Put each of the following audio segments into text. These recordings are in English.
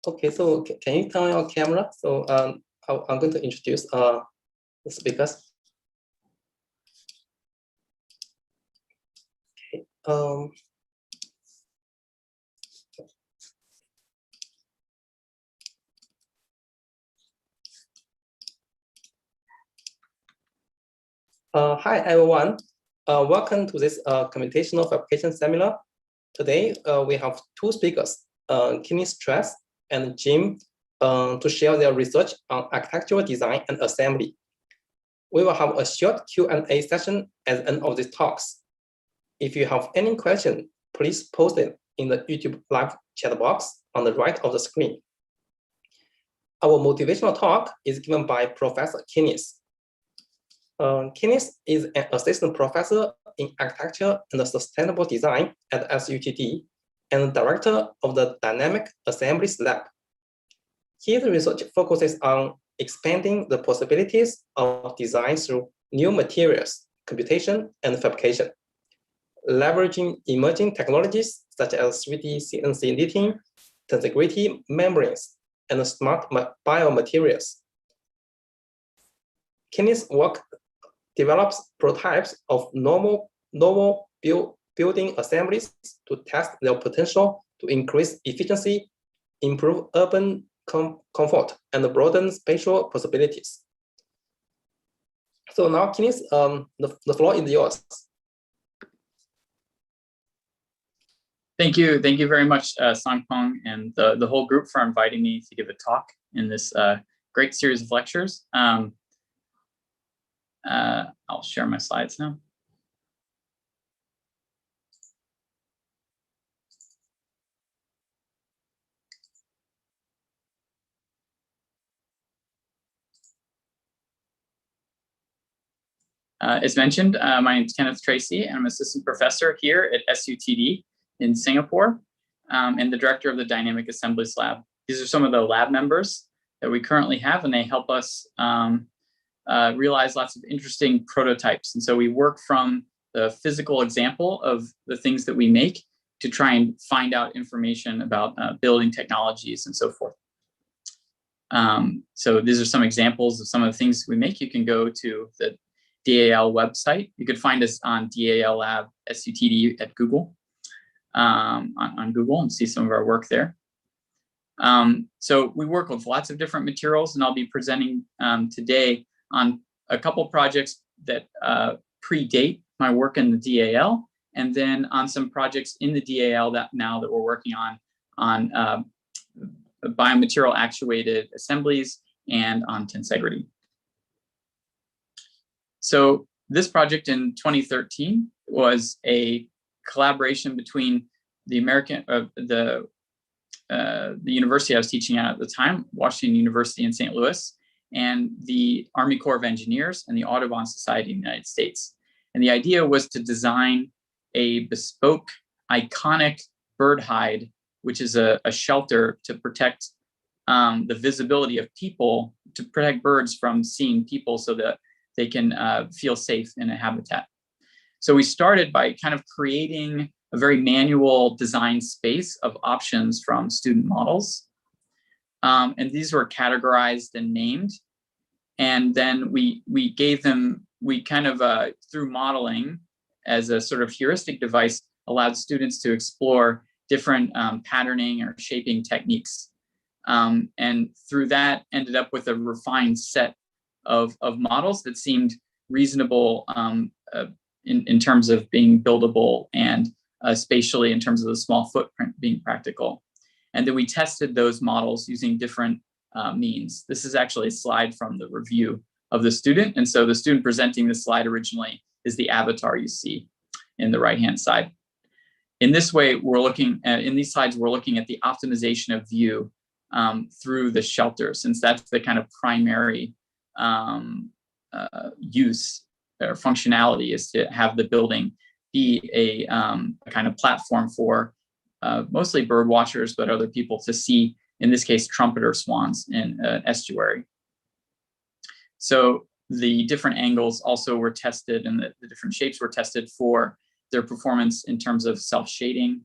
Okay, so can you turn on your camera? So I'm going to introduce the speakers. Okay. Hi everyone. Welcome to this computational fabrication seminar. Today we have two speakers, Kenneth Tracy and Jim, to share their research on architectural design and assembly. We will have a short Q&A session at the end of these talks. If you have any question, please post it in the YouTube live chat box on the right of the screen. Our motivational talk is given by Professor Kenneth. Kenneth is an assistant professor in architecture and sustainable design at SUTD and director of the Dynamic Assemblies Lab. His research focuses on expanding the possibilities of design through new materials, computation, and fabrication, leveraging emerging technologies such as 3D CNC knitting, tensegrity membranes, and smart biomaterials. Kenneth's work develops prototypes of novel building assemblies to test their potential to increase efficiency, improve urban comfort, and broaden spatial possibilities. So now, Kenneth, the floor is yours. Thank you very much, Sangpeng, and the whole group for inviting me to give a talk in this great series of lectures. I'll share my slides now. As mentioned, my name is Kenneth Tracy, and I'm assistant professor here at SUTD in Singapore, and the director of the Dynamic Assemblies Lab. These are some of the lab members that we currently have, and they help us realize lots of interesting prototypes. And so we work from the physical example of the things that we make to try and find out information about building technologies and so forth. So these are some examples of some of the things we make. You can go to the DAL website. You could find us on DAL Lab SUTD at Google, on Google, and see some of our work there. So we work with lots of different materials, and I'll be presenting today on a couple projects that predate my work in the DAL, and then on some projects in the DAL that we're working on biomaterial actuated assemblies and on tensegrity. So this project in 2013 was a collaboration between the university I was teaching at the time, Washington University in St. Louis, and the Army Corps of Engineers and the Audubon Society in the United States. And the idea was to design a bespoke, iconic bird hide, which is a shelter to protect the visibility of people, to protect birds from seeing people so that they can feel safe in a habitat. So we started by kind of creating a very manual design space of options from student models. And these were categorized and named. And then we kind of, through modeling as a sort of heuristic device, allowed students to explore different patterning or shaping techniques. And through that, ended up with a refined set of models that seemed reasonable in terms of being buildable and spatially in terms of the small footprint being practical. And then we tested those models using different means. This is actually a slide from the review of the student. And so the student presenting this slide originally is the avatar you see in the right-hand side. In this way, we're looking at, in these slides, we're looking at the optimization of view through the shelter, since that's the kind of primary use or functionality, is to have the building be a kind of platform for mostly bird watchers, but other people to see, in this case, trumpeter swans in an estuary. So the different angles also were tested, and the different shapes were tested for their performance in terms of self-shading,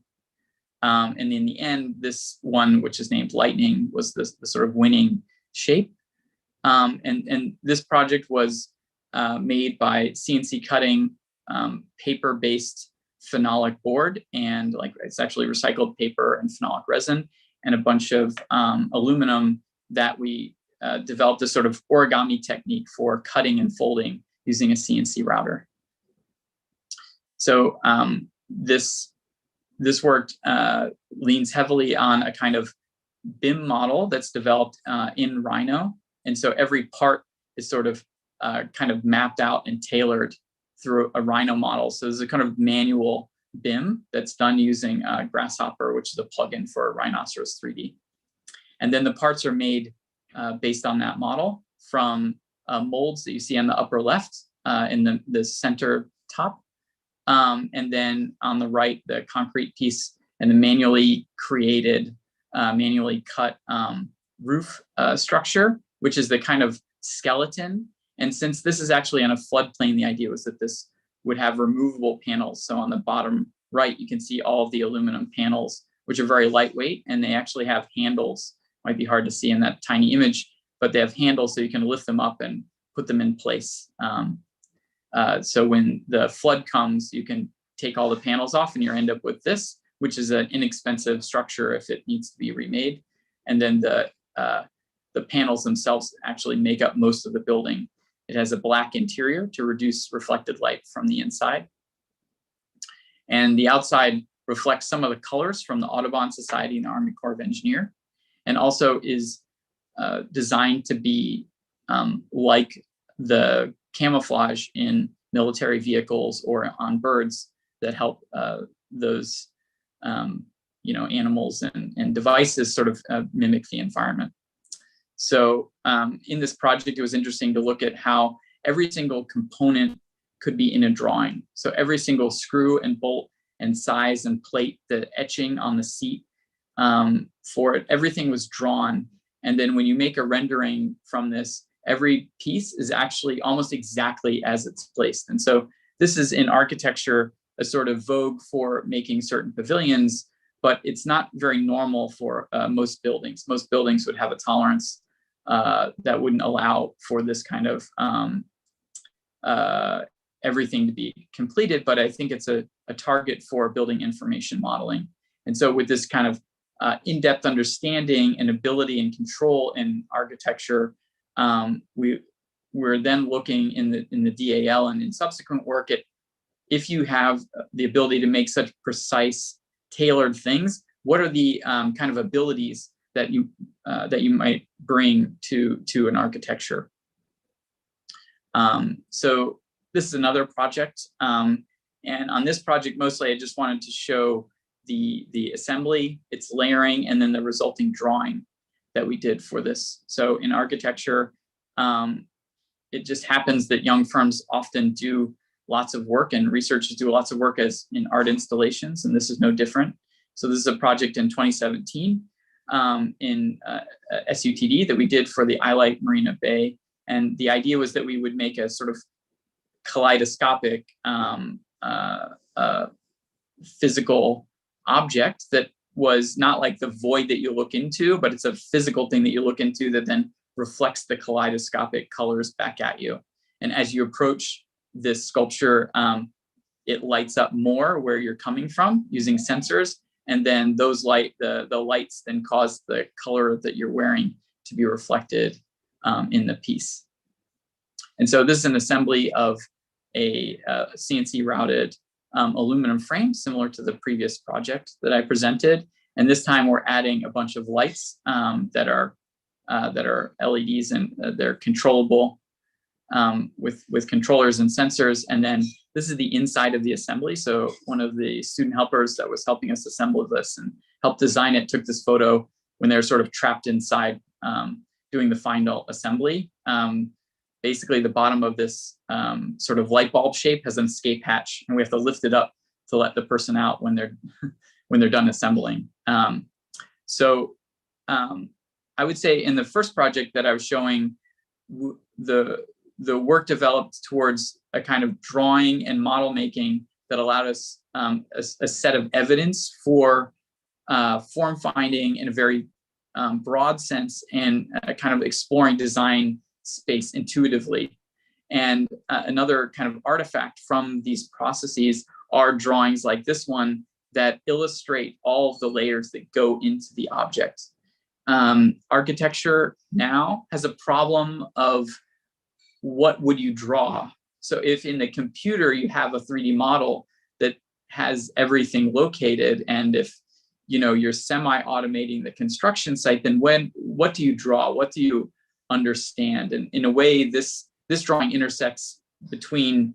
And in the end, this one, which is named Lightning, was the sort of winning shape. And this project was made by CNC cutting paper-based phenolic board, and like it's actually recycled paper and phenolic resin, and a bunch of aluminum that we developed a sort of origami technique for cutting and folding using a CNC router. So this work leans heavily on a kind of BIM model that's developed in Rhino. And so every part is sort of kind of mapped out and tailored through a Rhino model. So there's a kind of manual BIM that's done using Grasshopper, which is a plugin for Rhinoceros 3D. And then the parts are made based on that model from molds that you see on the upper left in the center top. And then on the right, the concrete piece and the manually created, manually cut roof structure, which is the kind of skeleton. And since this is actually on a floodplain, the idea was that this would have removable panels. So on the bottom right, you can see all of the aluminum panels, which are very lightweight, and they actually have handles. Might be hard to see in that tiny image, but they have handles so you can lift them up and put them in place. So when the flood comes, you can take all the panels off and you end up with this, which is an inexpensive structure if it needs to be remade. And then the panels themselves actually make up most of the building. It has a black interior to reduce reflected light from the inside. And the outside reflects some of the colors from the Audubon Society and the Army Corps of Engineers, and also is designed to be like the camouflage in military vehicles or on birds that help those animals and devices sort of mimic the environment. So in this project, it was interesting to look at how every single component could be in a drawing. So every single screw and bolt and size and plate, the etching on the seat for it, everything was drawn. And then when you make a rendering from this, every piece is actually almost exactly as it's placed. And so this is in architecture, a sort of vogue for making certain pavilions, but it's not very normal for most buildings. Most buildings would have a tolerance that wouldn't allow for this kind of everything to be completed, but I think it's a target for building information modeling. And so with this kind of in-depth understanding and ability and control in architecture, we're then looking in the DAL and in subsequent work at, if you have the ability to make such precise, tailored things, what are the kind of abilities that you might bring to an architecture? So this is another project, and on this project mostly I just wanted to show the assembly, its layering, and then the resulting drawing that we did for this. So in architecture, it just happens that young firms often do lots of work, and researchers do lots of work as in art installations, and this is no different. So this is a project in 2017 in SUTD that we did for the iLight Marina Bay. And the idea was that we would make a sort of kaleidoscopic physical object that was not like the void that you look into, but it's a physical thing that you look into that then reflects the kaleidoscopic colors back at you. And as you approach this sculpture, it lights up more where you're coming from using sensors. And then those the lights then cause the color that you're wearing to be reflected in the piece. And so this is an assembly of a CNC routed aluminum frame, similar to the previous project that I presented. And this time we're adding a bunch of lights that are LEDs, and they're controllable with controllers and sensors. And then this is the inside of the assembly. So one of the student helpers that was helping us assemble this and help design it took this photo when they were sort of trapped inside doing the final assembly. Basically, the bottom of this sort of light bulb shape has an escape hatch, and we have to lift it up to let the person out when they're done assembling. So I would say in the first project that I was showing, the work developed towards a kind of drawing and model making that allowed us a set of evidence for form finding in a very broad sense, and kind of exploring design space intuitively. And another kind of artifact from these processes are drawings like this one that illustrate all of the layers that go into the object. Architecture now has a problem of what would you draw? So if in the computer you have a 3D model that has everything located, and if you're semi-automating the construction site, then what do you draw? What do you understand? And in a way, this drawing intersects between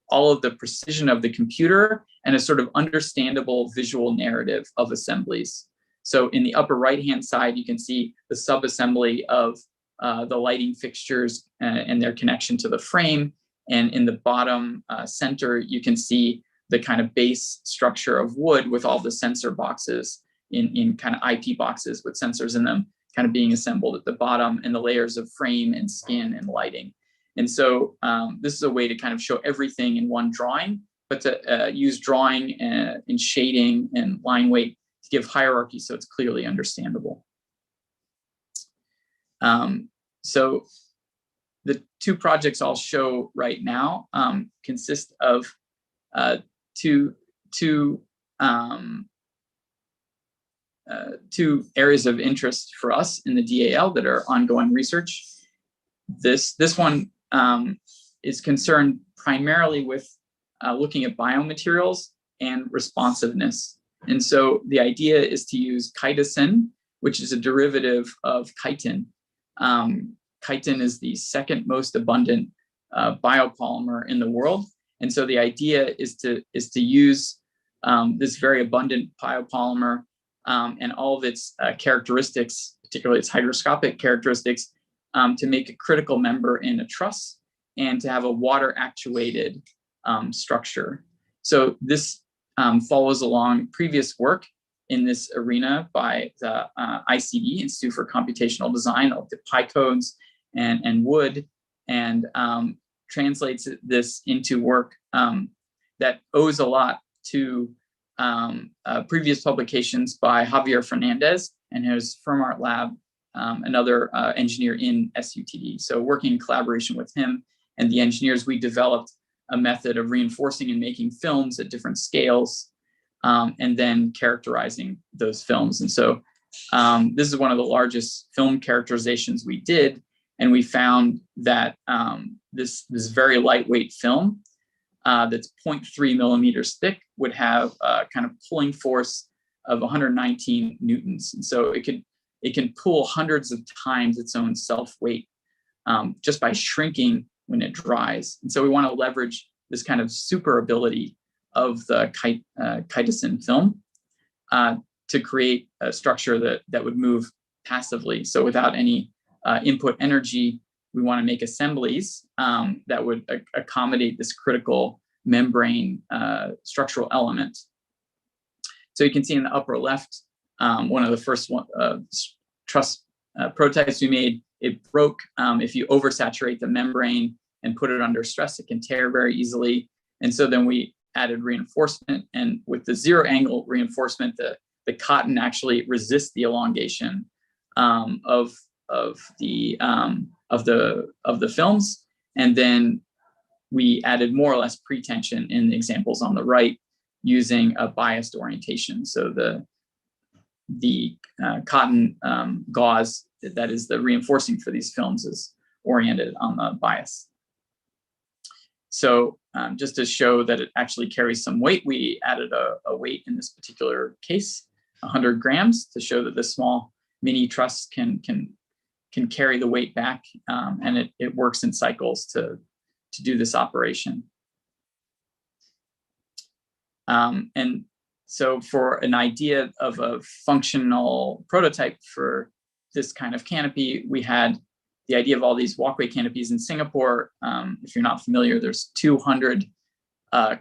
all of the precision of the computer and a sort of understandable visual narrative of assemblies. So in the upper right-hand side, you can see the sub-assembly of the lighting fixtures and their connection to the frame. And in the bottom center, you can see the kind of base structure of wood with all the sensor boxes in kind of IP boxes with sensors in them kind of being assembled at the bottom, and the layers of frame and skin and lighting. And so this is a way to kind of show everything in one drawing, but to use drawing and shading and line weight to give hierarchy so it's clearly understandable. So the two projects I'll show right now consist of two areas of interest for us in the DAL that are ongoing research. This one is concerned primarily with looking at biomaterials and responsiveness. And so the idea is to use chitosan, which is a derivative of chitin. Chitin is the second most abundant biopolymer in the world. And so the idea is to use this very abundant biopolymer and all of its characteristics, particularly its hygroscopic characteristics, to make a critical member in a truss and to have a water-actuated structure. So this follows along previous work in this arena by the ICD, Institute for Computational Design, of the pi codes and wood, and translates this into work that owes a lot to previous publications by Javier Fernandez and his FermArt lab, another engineer in SUTD. So working in collaboration with him and the engineers, we developed a method of reinforcing and making films at different scales, and then characterizing those films. And so this is one of the largest film characterizations we did, and we found that this very lightweight film that's 0.3 millimeters thick would have a kind of pulling force of 119 newtons. And so it can pull hundreds of times its own self-weight just by shrinking when it dries. And so we want to leverage this kind of super ability of the chitosan film to create a structure that would move passively. So without any input energy, we want to make assemblies that would accommodate this critical membrane structural element. So you can see in the upper left, one of the first truss prototypes we made, it broke. If you oversaturate the membrane and put it under stress, it can tear very easily. And so then we added reinforcement, and with the zero angle reinforcement, the cotton actually resists the elongation of the films. And then we added more or less pretension in the examples on the right using a biased orientation. So the cotton gauze that is the reinforcing for these films is oriented on the bias. So just to show that it actually carries some weight, we added a weight in this particular case, 100 grams, to show that this small mini truss can carry the weight back, and it works in cycles to do this operation. And so for an idea of a functional prototype for this kind of canopy, we had the idea of all these walkway canopies in Singapore. If you're not familiar, there's 200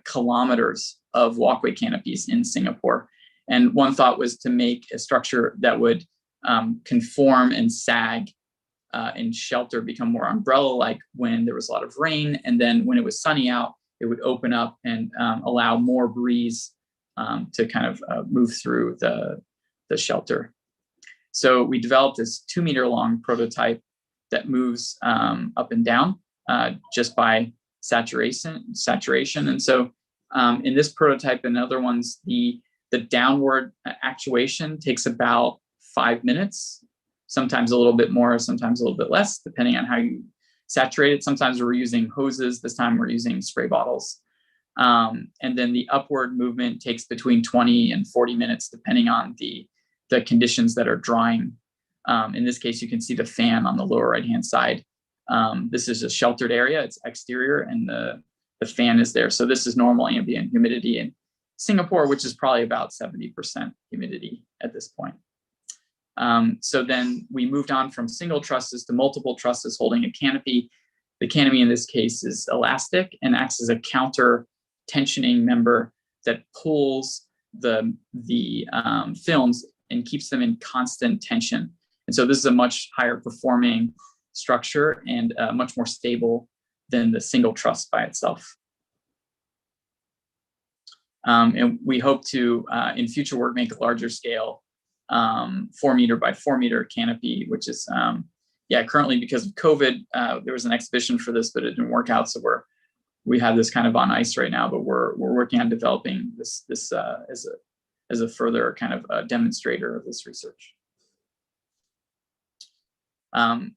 kilometers of walkway canopies in Singapore. And one thought was to make a structure that would conform and sag and shelter, become more umbrella-like when there was a lot of rain. And then when it was sunny out, it would open up and allow more breeze to kind of move through the shelter. So we developed this 2-meter long prototype that moves up and down just by saturation. And so in this prototype and other ones, the downward actuation takes about 5 minutes, sometimes a little bit more, sometimes a little bit less, depending on how you saturate it. Sometimes we're using hoses. This time we're using spray bottles. And then the upward movement takes between 20 and 40 minutes, depending on the conditions that are drying. In this case, you can see the fan on the lower right-hand side. This is a sheltered area. It's exterior, and the fan is there. So this is normal ambient humidity in Singapore, which is probably about 70% humidity at this point. So then we moved on from single trusses to multiple trusses holding a canopy. The canopy in this case is elastic and acts as a counter tensioning member that pulls the films and keeps them in constant tension. And so this is a much higher performing structure and much more stable than the single truss by itself. And we hope to, in future work, make a larger scale 4-meter by 4-meter canopy, which is, currently because of COVID, there was an exhibition for this, but it didn't work out. So we have this kind of on ice right now, but we're working on developing this as a further kind of demonstrator of this research.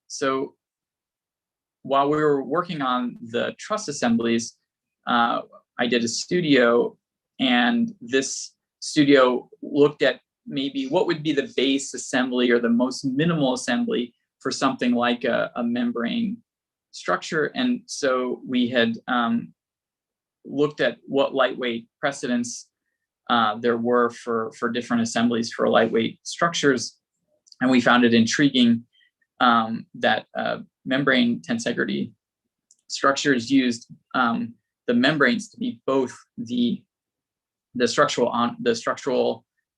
So while we were working on the truss assemblies, I did a studio, and this studio looked at maybe what would be the base assembly or the most minimal assembly for something like a membrane structure. And so we had looked at what lightweight precedents there were for different assemblies for lightweight structures. And we found it intriguing that membrane tensegrity structures used the membranes to be both the structural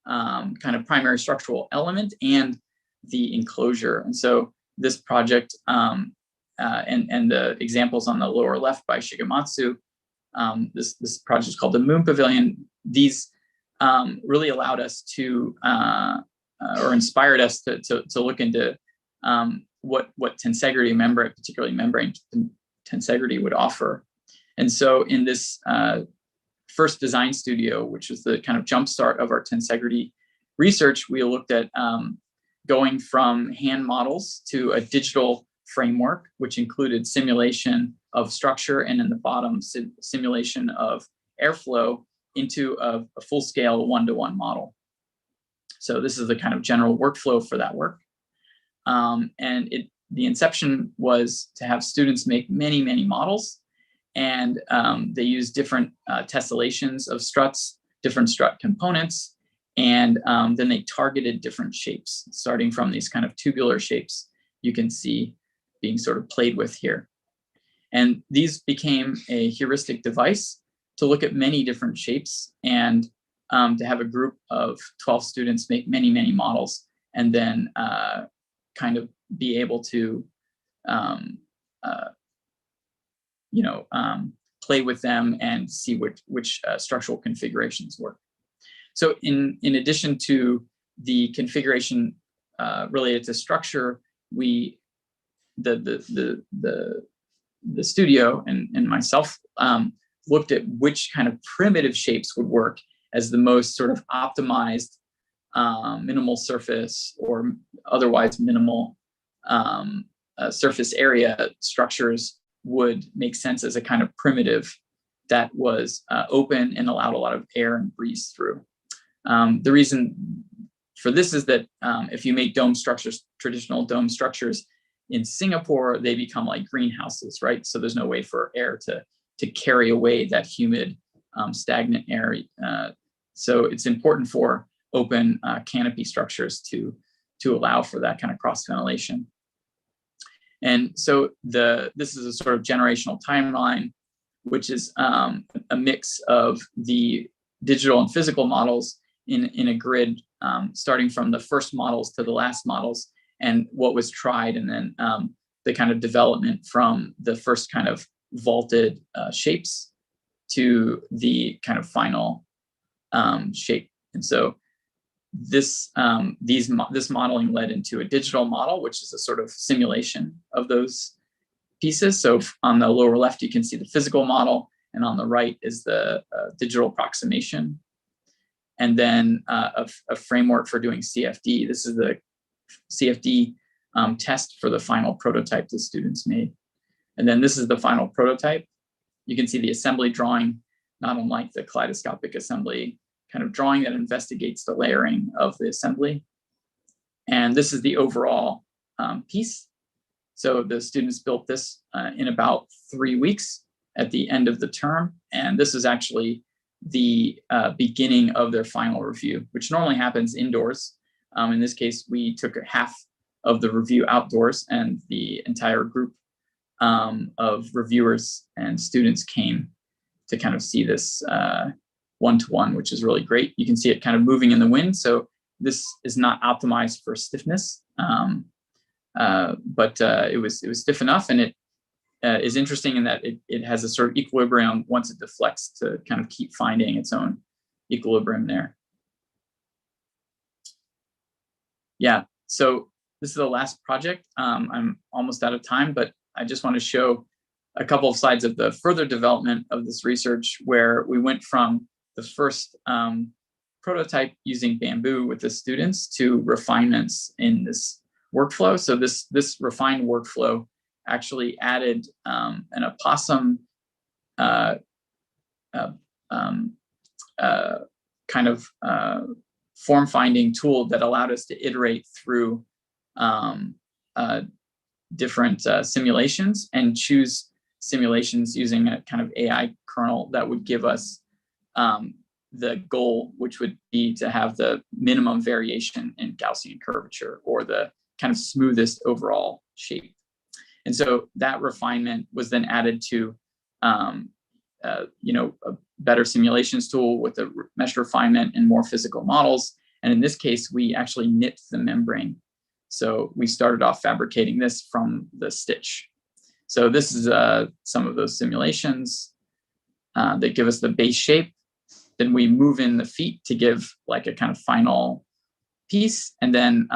kind of primary structural element and the enclosure. And so this project and the examples on the lower left by Shigematsu, this project is called the Moon Pavilion. These really allowed us to or inspired us to look into what tensegrity membrane, particularly membrane tensegrity, would offer. And so in this first design studio, which was the kind of jumpstart of our tensegrity research, we looked at going from hand models to a digital framework, which included simulation of structure, and in the bottom, simulation of airflow into a full-scale 1-to-1 model. So this is the kind of general workflow for that work. And the inception was to have students make many, many models, and they use different tessellations of struts, different strut components, and then they targeted different shapes, starting from these kind of tubular shapes you can see being sort of played with here. And these became a heuristic device to look at many different shapes, and to have a group of 12 students make many, many models, and then kind of be able to play with them and see which structural configurations work. So in addition to the configuration related to structure, the studio and myself looked at which kind of primitive shapes would work as the most sort of optimized minimal surface or otherwise minimal surface area structures would make sense as a kind of primitive that was open and allowed a lot of air and breeze through. The reason for this is that if you make dome structures, traditional dome structures in Singapore, they become like greenhouses, right? So there's no way for air to carry away that humid, stagnant air. So it's important for open canopy structures to allow for that kind of cross ventilation. And so this is a sort of generational timeline, which is a mix of the digital and physical models in a grid, starting from the first models to the last models, and what was tried, and then the kind of development from the first kind of vaulted shapes to the kind of final shape. And so this modeling led into a digital model, which is a sort of simulation of those pieces. So on the lower left, you can see the physical model, and on the right is the digital approximation. And then a framework for doing CFD. This is the CFD test for the final prototype the students made. And then this is the final prototype. You can see the assembly drawing, not unlike the kaleidoscopic assembly kind of drawing that investigates the layering of the assembly. And this is the overall piece. So the students built this in about 3 weeks at the end of the term. And this is actually the beginning of their final review, which normally happens indoors. In this case, we took half of the review outdoors, and the entire group of reviewers and students came to kind of see this one-to-one, which is really great. You can see it kind of moving in the wind. So this is not optimized for stiffness, but it was stiff enough, and it is interesting in that it has a sort of equilibrium once it deflects to kind of keep finding its own equilibrium there. Yeah, so this is the last project. I'm almost out of time, but I just want to show a couple of slides of the further development of this research, where we went from the first prototype using bamboo with the students to refinements in this workflow. So this refined workflow actually added an opossum kind of form-finding tool that allowed us to iterate through different simulations and choose simulations using a kind of AI kernel that would give us the goal, which would be to have the minimum variation in Gaussian curvature, or the kind of smoothest overall shape. And so that refinement was then added to a better simulations tool with a mesh refinement and more physical models. And in this case, we actually knit the membrane. So we started off fabricating this from the stitch. So this is some of those simulations that give us the base shape. Then we move in the feet to give like a kind of final piece, and then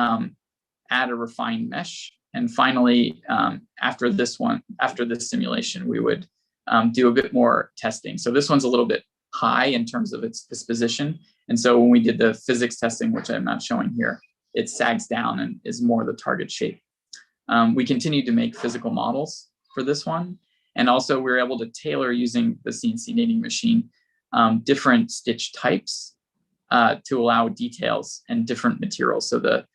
add a refined mesh. And finally, after this simulation, we would do a bit more testing. So this one's a little bit high in terms of its disposition. And so when we did the physics testing, which I'm not showing here, it sags down and is more the target shape. We continued to make physical models for this one. And also we were able to tailor, using the CNC knitting machine, different stitch types to allow details and different materials. So the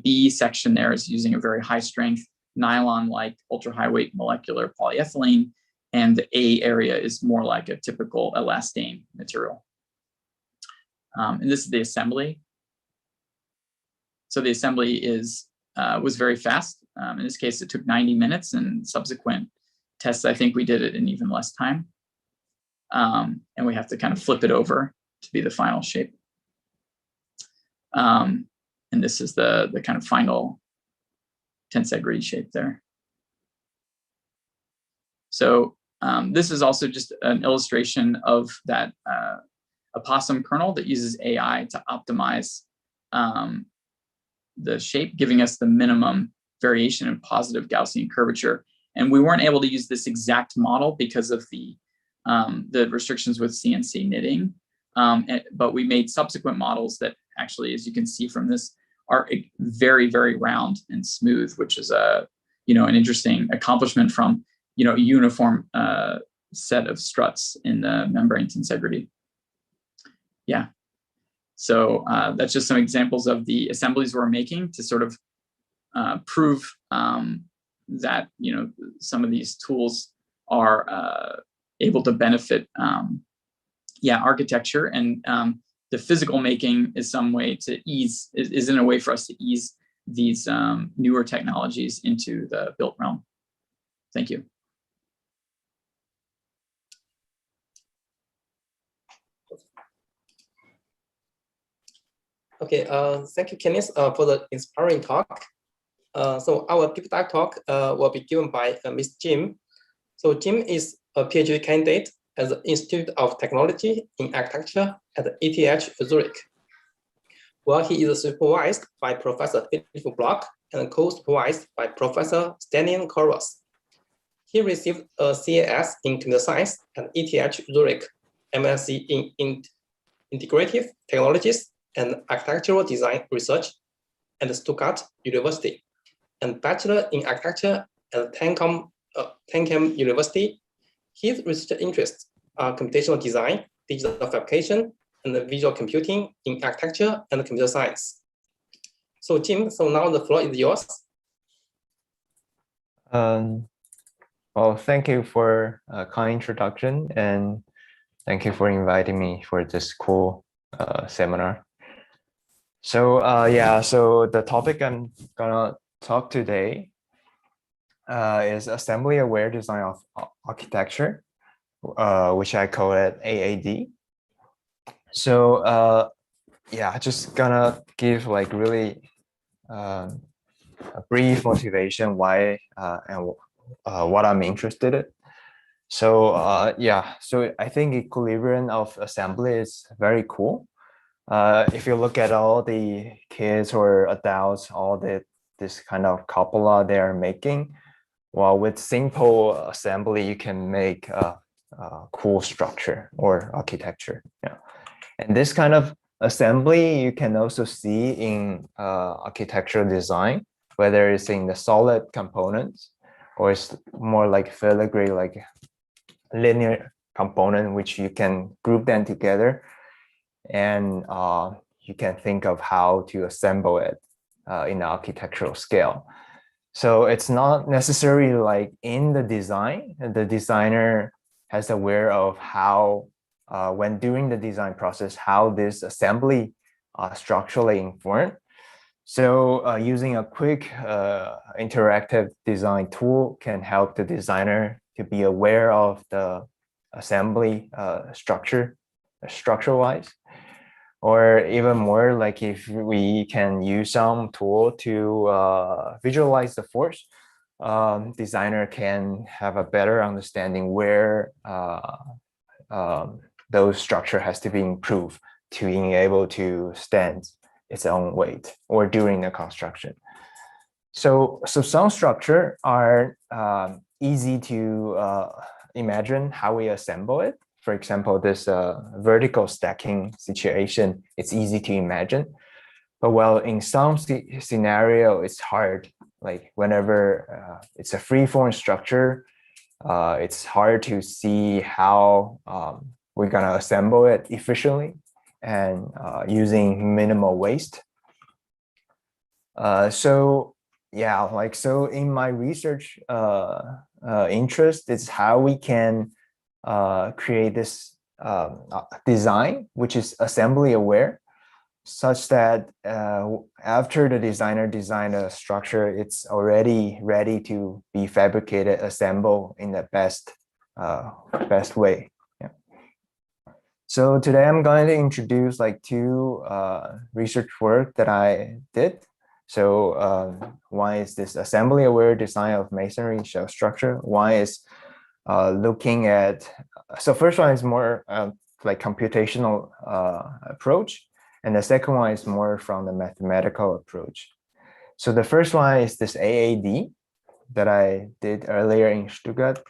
B section there is using a very high strength nylon-like ultra high weight molecular polyethylene, and the A area is more like a typical elastane material. And this is the assembly. So the assembly was very fast. In this case, it took 90 minutes, and subsequent tests, I think we did it in even less time. And we have to kind of flip it over to be the final shape. And this is the kind of final tensegrity shape there. So this is also just an illustration of that opossum kernel that uses AI to optimize the shape, giving us the minimum variation in positive Gaussian curvature. And we weren't able to use this exact model because of the restrictions with CNC knitting, but we made subsequent models that actually, as you can see from this, are very, very round and smooth, which is an interesting accomplishment from a uniform set of struts in the membrane tensegrity. Yeah. So that's just some examples of the assemblies we're making to sort of prove that some of these tools are able to benefit architecture, and the physical making is some way to ease, is in a way for us to ease these newer technologies into the built realm. Thank you. Okay, thank you, Kenneth, for the inspiring talk. So our deep dive talk will be given by Ms. Jim. So Jim is a PhD candidate at the Institute of Technology in Architecture at ETH Zurich. where he is supervised by Professor Philip Block and co-supervised by Professor Stanion Koros. He received a CAS in computer science at ETH Zurich, MSc in integrative technologies and architectural design research at Stuttgart University, and bachelor in architecture at Tenkem University. His research interests are computational design, digital fabrication, and visual computing in architecture and computer science. So Jim, so now the floor is yours. Well, thank you for a kind introduction, and thank you for inviting me for this cool seminar. So yeah, so the topic I'm gonna talk today is assembly-aware design of architecture, which I call it AAD. So yeah, just gonna give like really a brief motivation why and what I'm interested in. So yeah, so I think equilibrium of assembly is very cool. If you look at all the kids or adults, all this kind of cupola they are making, well, with simple assembly, you can make a cool structure or architecture. Yeah. And this kind of assembly you can also see in architectural design, whether it's in the solid components or it's more like filigree, like linear component, which you can group them together and you can think of how to assemble it in the architectural scale. So it's not necessarily like in the design, the designer has aware of how, when doing the design process, how this assembly structurally informed. So using a quick interactive design tool can help the designer to be aware of the assembly structure-wise. Or even more, like if we can use some tool to visualize the force, designer can have a better understanding where those structure has to be improved to being able to stand its own weight or during the construction. So some structure are easy to imagine how we assemble it. For example, this vertical stacking situation, it's easy to imagine. But well, in some scenario, it's hard. Like whenever it's a free-form structure, it's hard to see how we're gonna assemble it efficiently and using minimal waste. So yeah, like so in my research interest, it's how we can create this design, which is assembly aware, such that after the designer designed a structure, it's already ready to be fabricated, assembled in the best way. Yeah. So today I'm going to introduce like two research work that I did. So one is this assembly aware design of masonry shell structure. One is looking at, so first one is more like computational approach, and the second one is more from the mathematical approach. So the first one is this AAD that I did earlier in Stuttgart.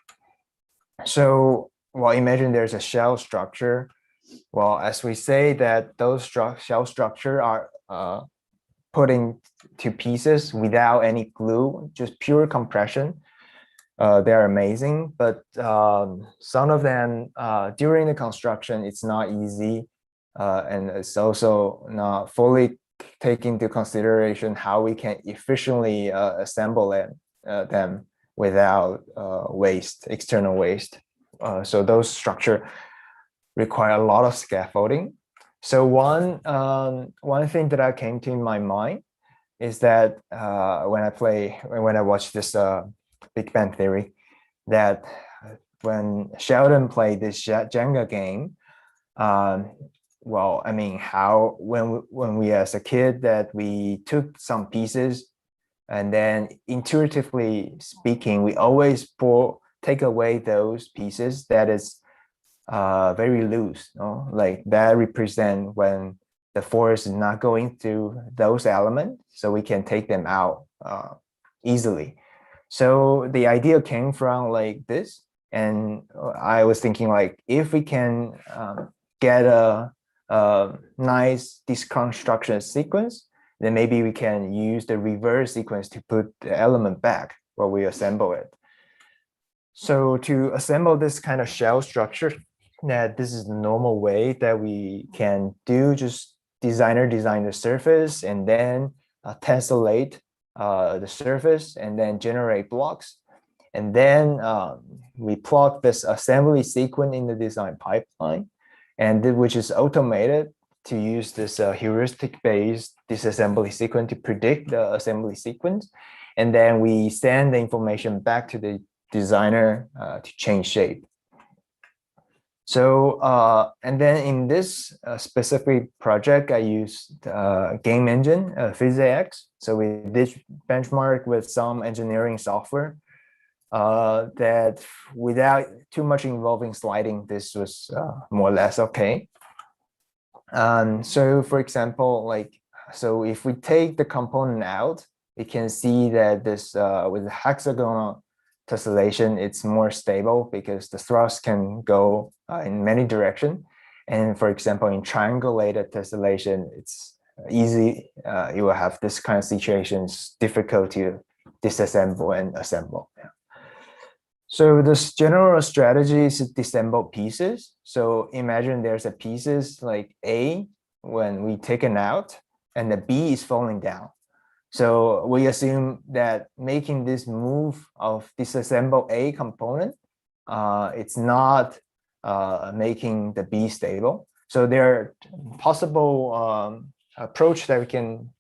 So, well, imagine there's a shell structure. Well, as we say that those shell structure are putting to pieces without any glue, just pure compression. They're amazing, but some of them during the construction, it's not easy. And it's also not fully take into consideration how we can efficiently assemble them without waste, external waste. So those structures require a lot of scaffolding. So one thing that came to my mind is that when I watch this Big Bang Theory, that when Sheldon played this Jenga game, well, I mean, how when we as a kid that we took some pieces and then intuitively speaking, we always take away those pieces that is very loose, like that represent when the force is not going through those elements, so we can take them out easily. So the idea came from like this, and I was thinking like, if we can get a nice deconstruction sequence, then maybe we can use the reverse sequence to put the element back where we assemble it. So to assemble this kind of shell structure, that this is the normal way that we can do. Just designer design the surface and then tessellate the surface and then generate blocks. And then we plug this assembly sequence in the design pipeline, and which is automated to use this heuristic-based disassembly sequence to predict the assembly sequence. And then we send the information back to the designer to change shape. So, and then in this specific project, I used game engine, PhysX. So we did benchmark with some engineering software that without too much involving sliding, this was more or less okay. So for example, like, so if we take the component out, we can see that this with the hexagonal tessellation, it's more stable because the thrust can go in many directions. And for example, in triangulated tessellation, it's easy. You will have this kind of situations, difficult to disassemble and assemble. Yeah. So this general strategy is to disassemble pieces. So imagine there's a pieces like A when we take it out, and the B is falling down. So we assume that making this move of disassemble A component, it's not making the B stable. So there are possible approach that we can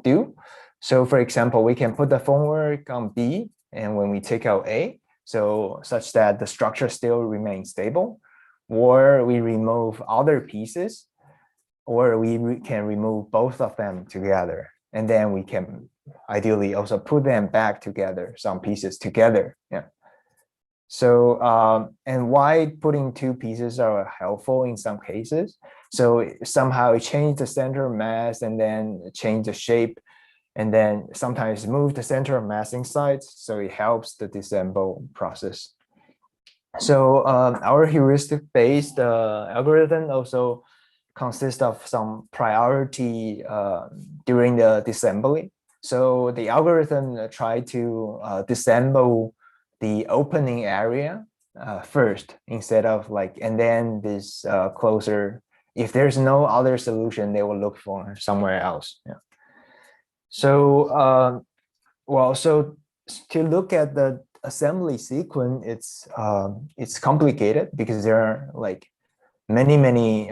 do. So for example, we can put the formwork on B, and when we take out A, so such that the structure still remains stable, or we remove other pieces, or we can remove both of them together. And then we can ideally also put them back together, some pieces together. Yeah. So, and why putting two pieces are helpful in some cases. So somehow it change the center of mass and then change the shape, and then sometimes move the center of mass inside. So it helps the disassemble process. So our heuristic-based algorithm also consists of some priority during the disassembly. So the algorithm try to disassemble the opening area first, instead of like, and then this closer. If there's no other solution, they will look for somewhere else. Yeah. So well, so to look at the assembly sequence, it's complicated because there are like many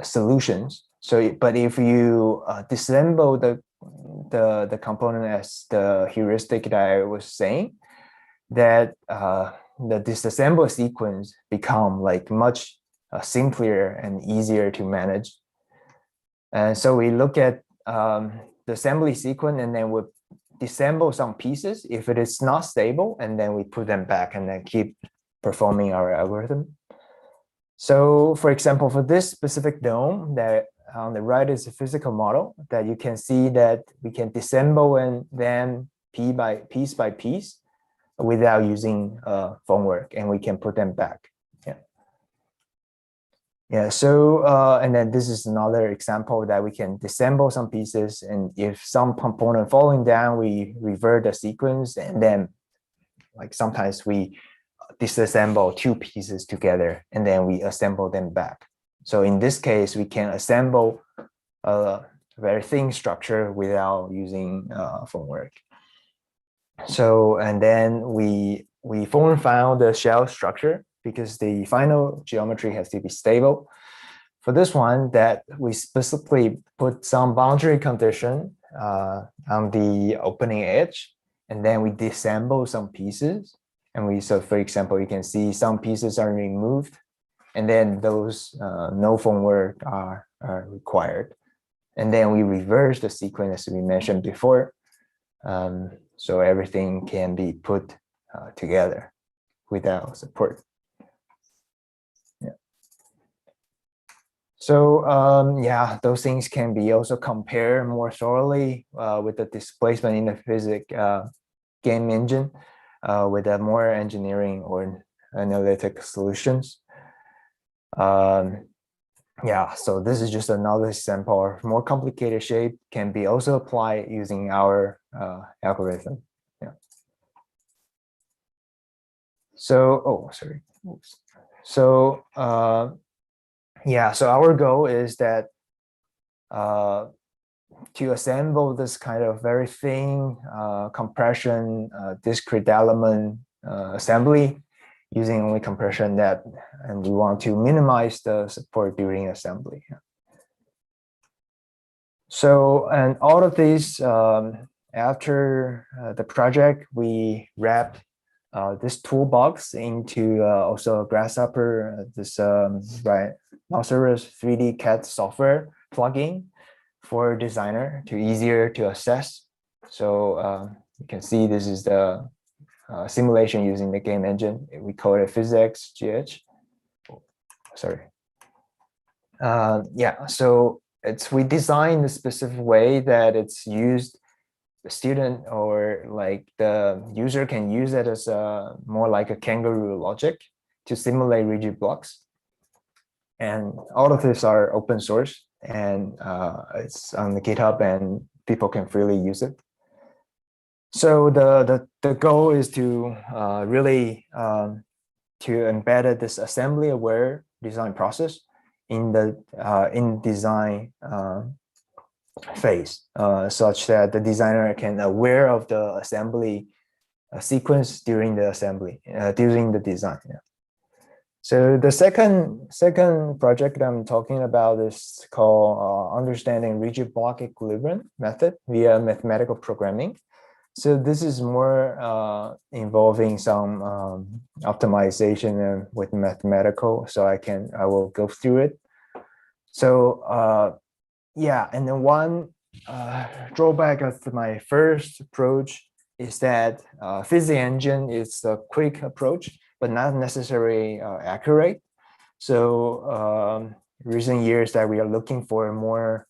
solutions. So, but if you disassemble the component as the heuristic that I was saying, that the disassemble sequence become like much simpler and easier to manage. And so we look at the assembly sequence, and then we disassemble some pieces if it is not stable, and then we put them back and then keep performing our algorithm. So for example, for this specific dome, that on the right is a physical model that you can see that we can disassemble and then piece by piece without using formwork, and we can put them back. Yeah. Yeah. So and then this is another example that we can disassemble some pieces, and if some component falling down, we revert the sequence, and then like sometimes we disassemble two pieces together and then we assemble them back. So in this case, we can assemble a very thin structure without using formwork. So, and then we found the shell structure because the final geometry has to be stable. For this one, that we specifically put some boundary condition on the opening edge, and then we disassemble some pieces. And so for example, you can see some pieces are removed, and then those no formwork are required. And then we reverse the sequence as we mentioned before. So everything can be put together without support. Yeah. So yeah, those things can be also compared more thoroughly with the displacement in the physics game engine with a more engineering or analytic solutions. Yeah, so this is just another example of more complicated shape can be also applied using our algorithm. Yeah. So, oh, sorry. Oops. So, yeah, so our goal is that to assemble this kind of very thin compression discrete element assembly using only compression net, and we want to minimize the support during assembly. So, and all of these, after the project, we wrapped this toolbox into also a Grasshopper, this Rhinoceros 3D CAD software plugin for designer to easier to assess. So you can see this is the simulation using the game engine. We call it physics GH. Sorry. Yeah, so we designed a specific way that it's used. The student or like the user can use it as a more like a kangaroo logic to simulate rigid blocks. And all of these are open source, and it's on the GitHub, and people can freely use it. So the goal is to really to embed this assembly aware design process in the design phase, such that the designer can aware of the assembly sequence during the assembly, during the design. Yeah. So the second project that I'm talking about is called understanding rigid block equilibrium method via mathematical programming. So this is more involving some optimization with mathematical. So I will go through it. So yeah, and then one drawback of my first approach is that physics engine is a quick approach, but not necessarily accurate. So recent years that we are looking for a more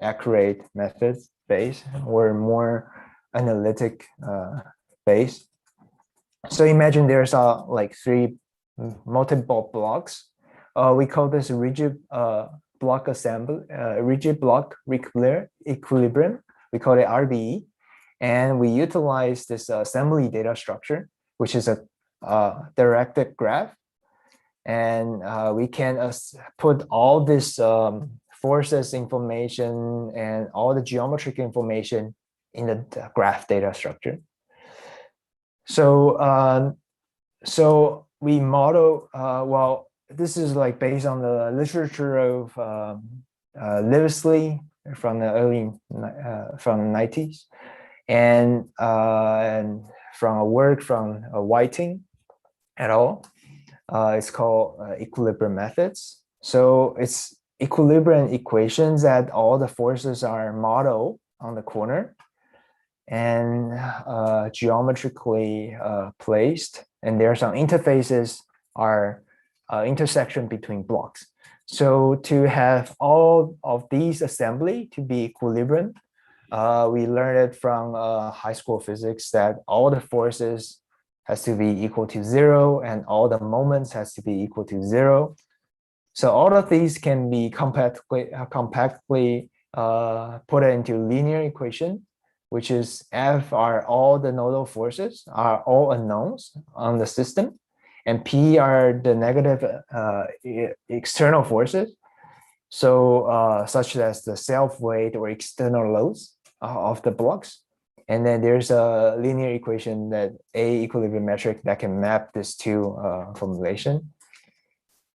accurate methods base or more analytic base. So imagine there's like three multiple blocks. We call this rigid block assembly, rigid block equilibrium. We call it RBE, and we utilize this assembly data structure, which is a directed graph, and we can put all this forces information and all the geometric information in the graph data structure. So so we model well. This is like based on the literature of Livesley from the early from the 90s, and from a work from Whiting et al. It's called equilibrium methods. So it's equilibrium equations that all the forces are modeled on the corner and geometrically placed, and there are some interfaces are intersection between blocks. So to have all of these assembly to be equilibrium, we learned it from high school physics that all the forces has to be equal to 0 and all the moments has to be equal to 0. So all of these can be compactly put into linear equation, which is F are all the nodal forces are all unknowns on the system, and P are the negative external forces. So such as the self-weight or external loads of the blocks. And then there's a linear equation that A equilibrium metric that can map this to formulation.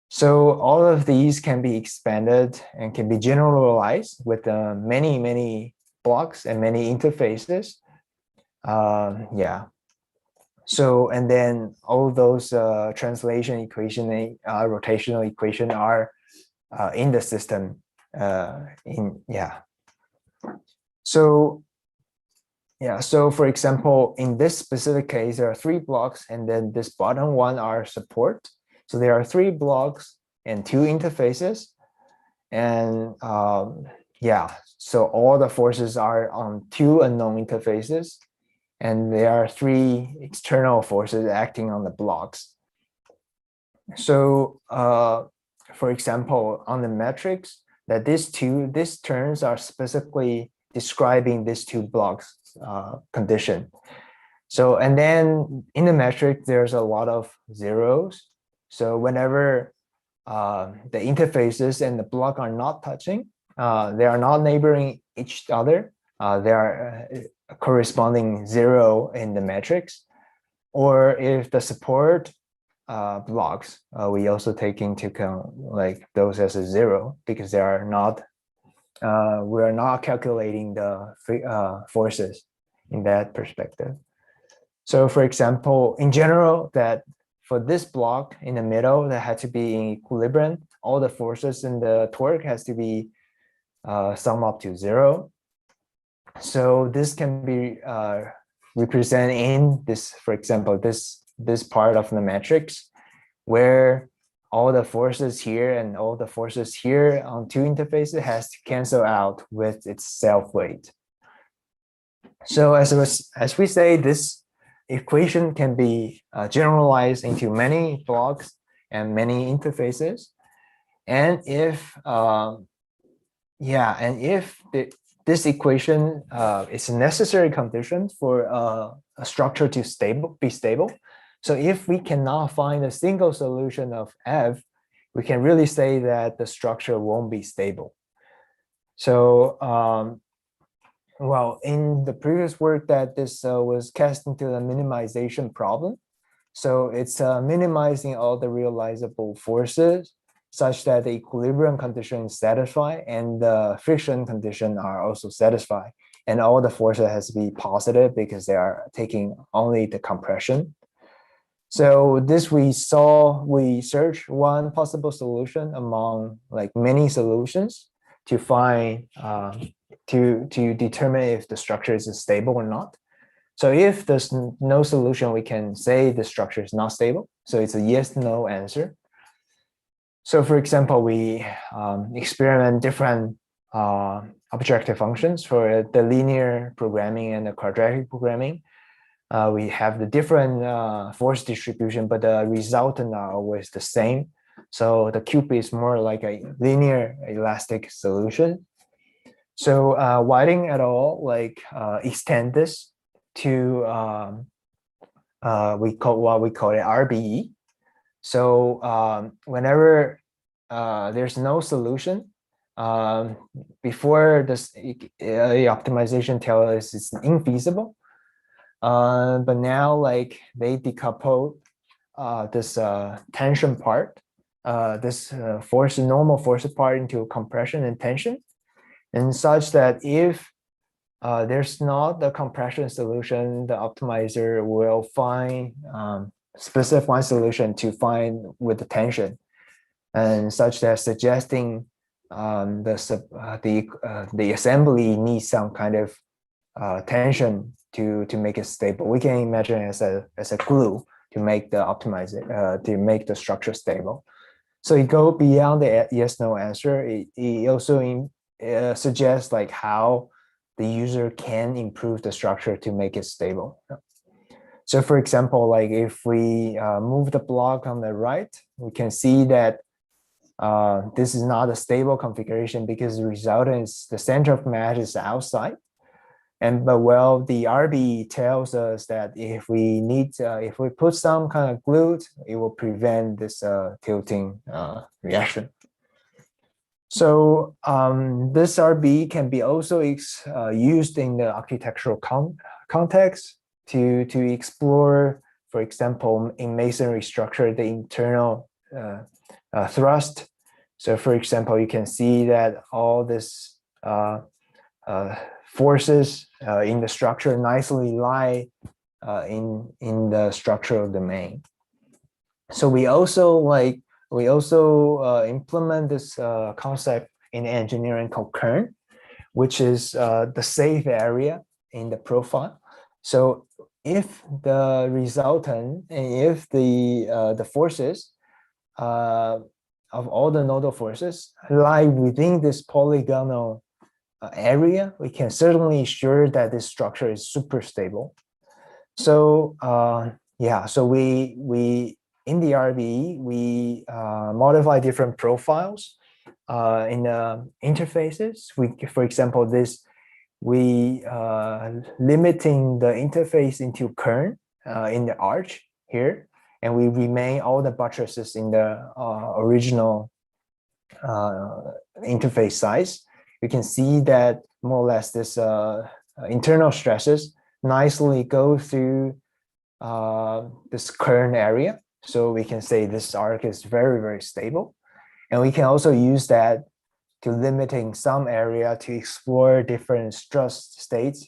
So all of these can be expanded and can be generalized with many blocks and many interfaces. Yeah. So, and then all those translation equation and rotational equation are in the system. So, yeah. So, for example, in this specific case, there are 3 blocks, and then this bottom one are support. So there are 3 blocks and 2 interfaces. And yeah, so all the forces are on two unknown interfaces, and there are three external forces acting on the blocks. So for example, on the matrix, that these terms are specifically describing these two blocks condition. So, and then in the matrix, there's a lot of zeros. So whenever the interfaces and the block are not touching, they are not neighboring each other, they are corresponding zero in the matrix. Or if the support blocks, we also take into account like those as a zero, because they are not, we are not calculating the forces in that perspective. So for example, in general, that for this block in the middle that had to be in equilibrium, all the forces in the torque has to be sum up to zero. So this can be represented in this, for example, this part of the matrix, where all the forces here and all the forces here on two interfaces has to cancel out with its self weight. So as we say, this equation can be generalized into many blocks and many interfaces. And if this equation is a necessary condition for a structure to be stable. So if we cannot find a single solution of F, we can really say that the structure won't be stable. So well, in the previous work that this was cast into the minimization problem. So it's minimizing all the realizable forces such that the equilibrium condition is satisfied and the friction condition are also satisfied. And all the forces has to be positive because they are taking only the compression. So this we searched one possible solution among like many solutions to find to determine if the structure is stable or not. So if there's no solution, we can say the structure is not stable. So it's a yes/no answer. So for example, we experiment different objective functions for the linear programming and the quadratic programming. We have the different force distribution, but the resultant are always the same. So the cube is more like a linear elastic solution. So Whiting et al. Extend this to we call it RBE. So whenever there's no solution, before this optimization tells us it's infeasible, but now like they decouple this tension part, this normal force part into compression and tension, and such that if there's not the compression solution, the optimizer will find specific one solution to find with the tension, and such that suggesting the assembly needs some kind of tension to make it stable. We can imagine it as a glue to make the to make the structure stable. So it goes beyond the yes/no answer. It also suggests like how the user can improve the structure to make it stable. So for example, like if we move the block on the right, we can see that this is not a stable configuration because the resultant is the center of mass is outside. But well, the RB tells us that if we put some kind of glue, it will prevent this tilting reaction. So this RB can be also used in the architectural context to explore, for example, in masonry structure, the internal thrust. So for example, you can see that all this forces in the structure nicely lie in the structural domain. So we also implement this concept in engineering called kern, which is the safe area in the profile. So if the resultant and if the forces of all the nodal forces lie within this polygonal area, we can certainly ensure that this structure is super stable. So yeah, so we in the RBE we modify different profiles in the interfaces. For example, we limiting the interface into kern in the arch here, and we remain all the buttresses in the original interface size. You can see that more or less this internal stresses nicely go through this kern area. So we can say this arc is very, very stable. And we can also use that to limiting some area to explore different stress states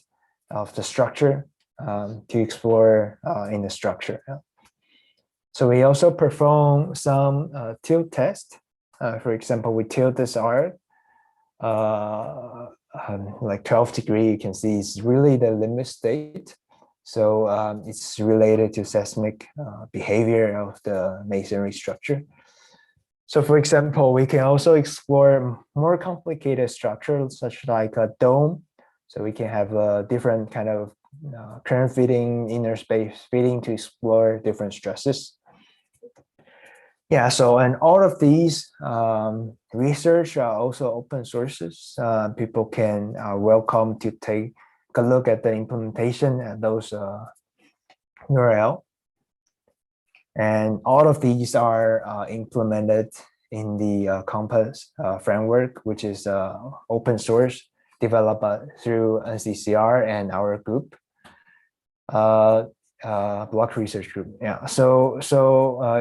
of the structure to explore in the structure. So we also perform some tilt test. For example, we tilt this arc like 12 degree. You can see it's really the limit state. So it's related to seismic behavior of the masonry structure. So for example, we can also explore more complicated structures such like a dome. So we can have a different kind of current fitting, inner space fitting to explore different stresses. Yeah, so and all of these research are also open sources. People can welcome to take a look at the implementation at those URL. And all of these are implemented in the Compass framework, which is open source, developed through NCCR and our group, block research group. Yeah, so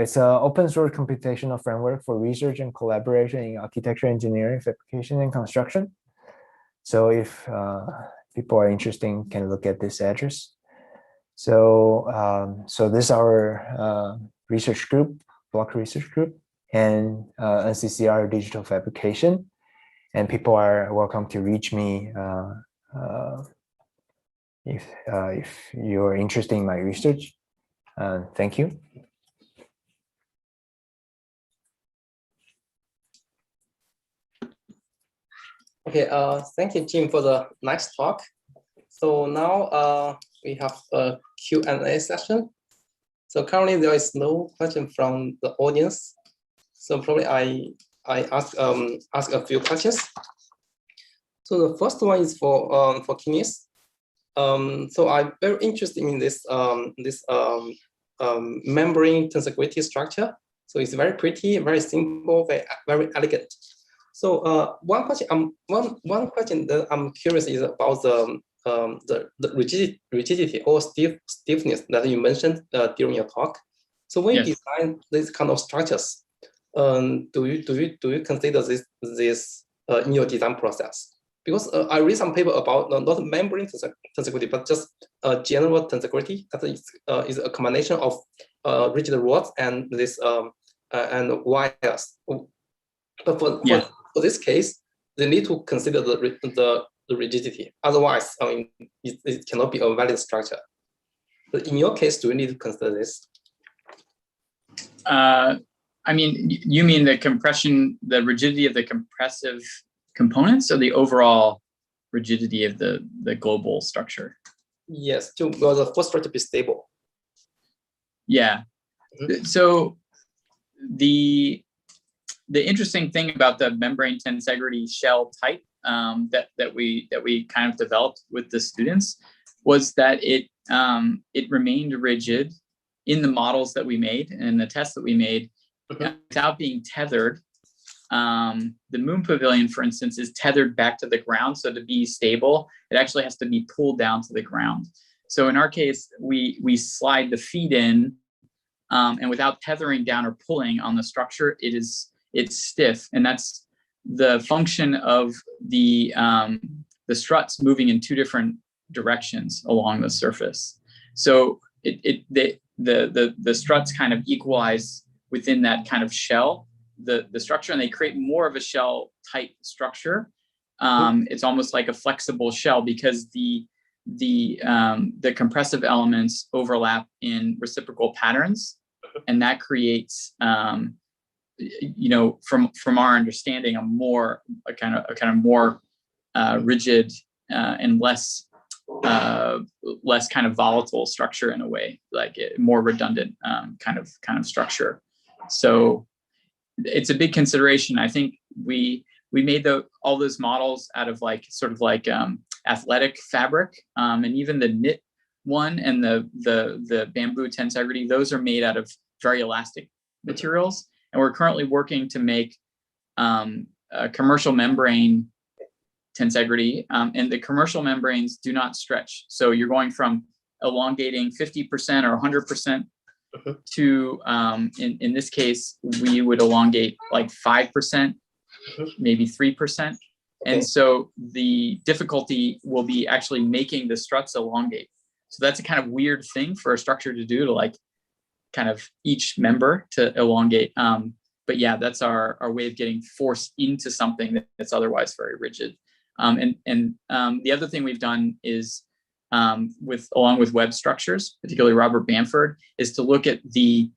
it's an open source computational framework for research and collaboration in architecture, engineering, fabrication, and construction. So if people are interested, can look at this address. So so this is our research group, block research group, and NCCR digital fabrication. And people are welcome to reach me if you're interested in my research. Thank you. Okay, thank you, Jim, for the nice talk. So now we have a Q&A session. So currently there is no question from the audience. So probably I ask a few questions. So the first one is for Kenneth. So I'm very interested in this membrane tensegrity structure. So it's very pretty, very simple, very elegant. So one question that I'm curious is about the rigidity or stiffness that you mentioned during your talk. So when you design these kind of structures, do you consider this in your design process? Because I read some paper about not membrane tensegrity, but just general tensegrity. That is a combination of rigid rods and this and wires. But for this case, they need to consider the rigidity. Otherwise, I mean, it cannot be a valid structure. But in your case, do you need to consider this? I mean, you mean the compression, the rigidity of the compressive components, or the overall rigidity of the global structure? Yes, to the whole structure be stable. Yeah. Mm-hmm. So the interesting thing about the membrane tensegrity shell type that we kind of developed with the students was that it remained rigid in the models that we made and the tests that we made without being tethered. The moon pavilion, for instance, is tethered back to the ground. So to be stable, it actually has to be pulled down to the ground. So in our case, we slide the feet in, and without tethering down or pulling on the structure, it's stiff, and that's the function of the struts moving in two different directions along the surface. So the struts kind of equalize within that kind of shell, the structure, and they create more of a shell type structure. It's almost like a flexible shell because the compressive elements overlap in reciprocal patterns, and that creates from our understanding, a kind of more rigid and less kind of volatile structure in a way, like more redundant kind of structure. So it's a big consideration. I think we made all those models out of sort of athletic fabric, and even the knit one and the bamboo tensegrity, those are made out of very elastic materials. And we're currently working to make a commercial membrane tensegrity, and the commercial membranes do not stretch. So you're going from elongating 50% or 100% to, in this case, we would elongate like 5%, maybe 3%. Okay. And so the difficulty will be actually making the struts elongate. So that's a kind of weird thing for a structure to do, to kind of each member to elongate. But yeah, that's our way of getting force into something that's otherwise very rigid. And the other thing we've done is, along with web structures, particularly Robert Bamford, is to look at the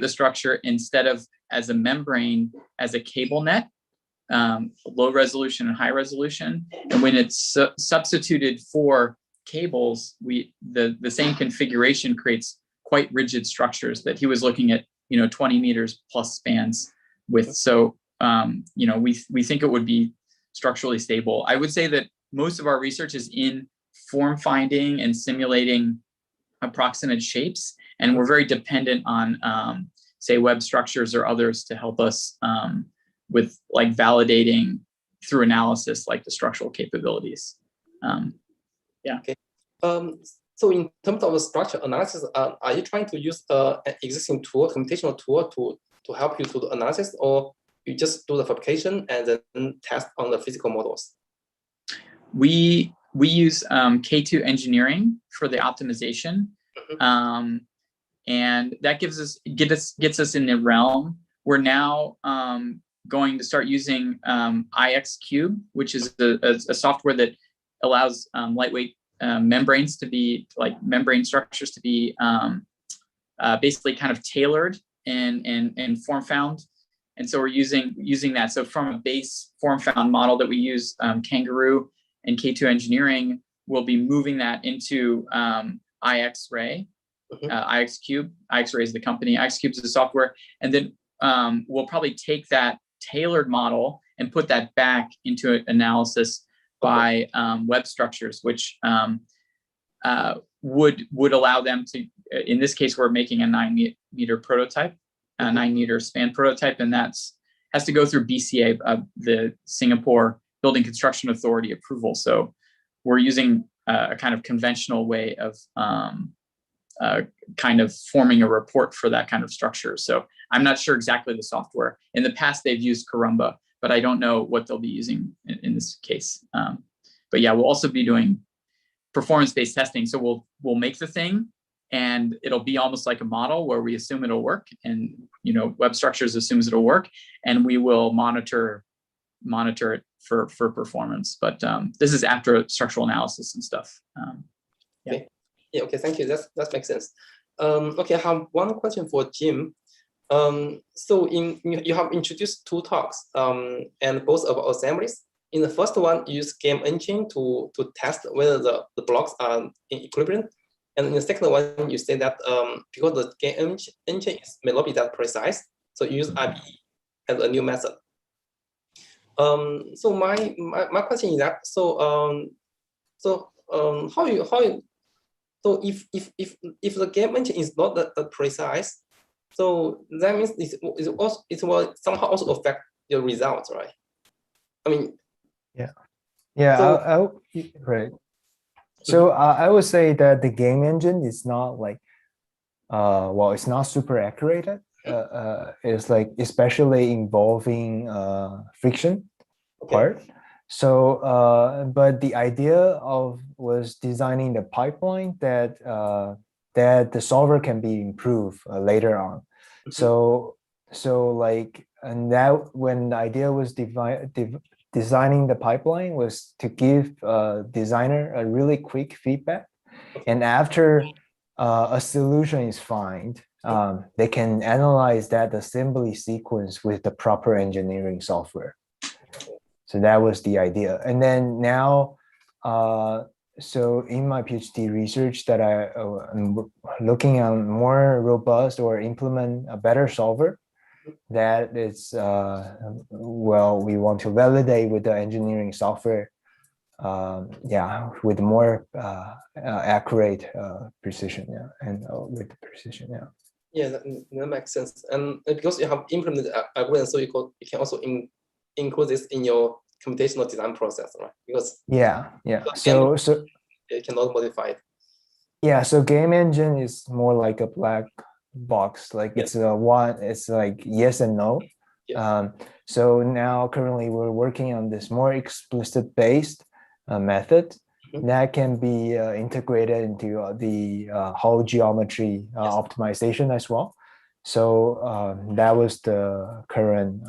structure instead of as a membrane, as a cable net, low resolution and high resolution. And when it's substituted for cables, the same configuration creates quite rigid structures that he was looking at, 20 meters plus spans with. So, we think it would be structurally stable. I would say that most of our research is in form finding and simulating approximate shapes. And we're very dependent on, say, web structures or others to help us with validating through analysis, the structural capabilities. Yeah. Okay. So in terms of the structure analysis, are you trying to use an existing tool, computational tool, to help you to do analysis, or you just do the fabrication and then test on the physical models? We use K2 engineering for the optimization, and that gets us in the realm. We're now going to start using IX Cube, which is a software that allows lightweight membranes to be membrane structures to be basically kind of tailored and form found. And so we're using that. So from a base form found model that we use, Kangaroo and K2 engineering, we'll be moving that into IX Ray, IX Cube. IX Ray is the company. IX Cube is the software. And then we'll probably take that tailored model and put that back into analysis by web structures, which would allow them to, in this case, we're making a 9-meter prototype, a 9-meter span prototype, and has to go through BCA, the Singapore Building Construction Authority approval. So we're using a kind of conventional way of kind of forming a report for that kind of structure. So I'm not sure exactly the software. In the past, they've used Karumba, but I don't know what they'll be using in this case. But yeah, we'll also be doing performance-based testing. So we'll make the thing, and it'll be almost like a model where we assume it'll work, and web structures assumes it'll work, and we will monitor it for performance. But this is after structural analysis and stuff. Yeah. Okay. Yeah. Okay. Thank you. That makes sense. Okay. I have one question for Jim. So you have introduced two talks, and both about assemblies. In the first one, you use game engine to test whether the blocks are in equilibrium. And in the second one, you say that because the game engine may not be that precise, so you use IBE as a new method. So my question is that so if the game engine is not that precise, so that means it will somehow also affect your results, right? I mean, yeah, so, right. So I would say that the game engine is not it's not super accurate. It's especially involving friction part. So, but the idea was designing the pipeline that the solver can be improved later on. So and that when the idea was designing the pipeline was to give designer a really quick feedback, and after a solution is found, they can analyze that assembly sequence with the proper engineering software. So that was the idea. And then now, so in my PhD research that I'm looking on more robust or implement a better solver that is, well, we want to validate with the engineering software, with more accurate precision, and with precision, Yeah, that makes sense. And because you have implemented algorithm, so you can also include this in your computational design process, right? Because so it cannot modify it. Yeah, so game engine is more like a black box, like it's it's like yes and no. So now currently we're working on this more explicit based method that can be integrated into the whole geometry optimization as well. So that was the current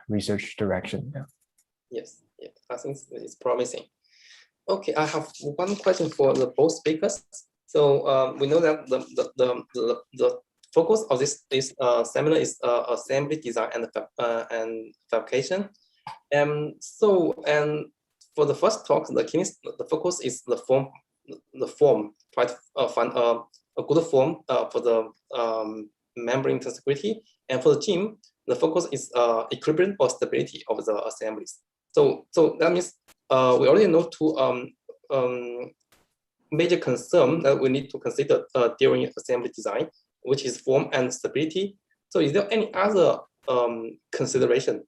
research direction. Yes, I think it's promising. Okay, I have one question for the both speakers. So we know that the focus of this seminar is assembly design and fabrication. And for the first talk, the focus is the form. Try to find a good form for the membrane tensegrity. And for the Jim, the focus is equilibrium or stability of the assemblies. So that means we already know two major concerns that we need to consider during assembly design, which is form and stability. So is there any other consideration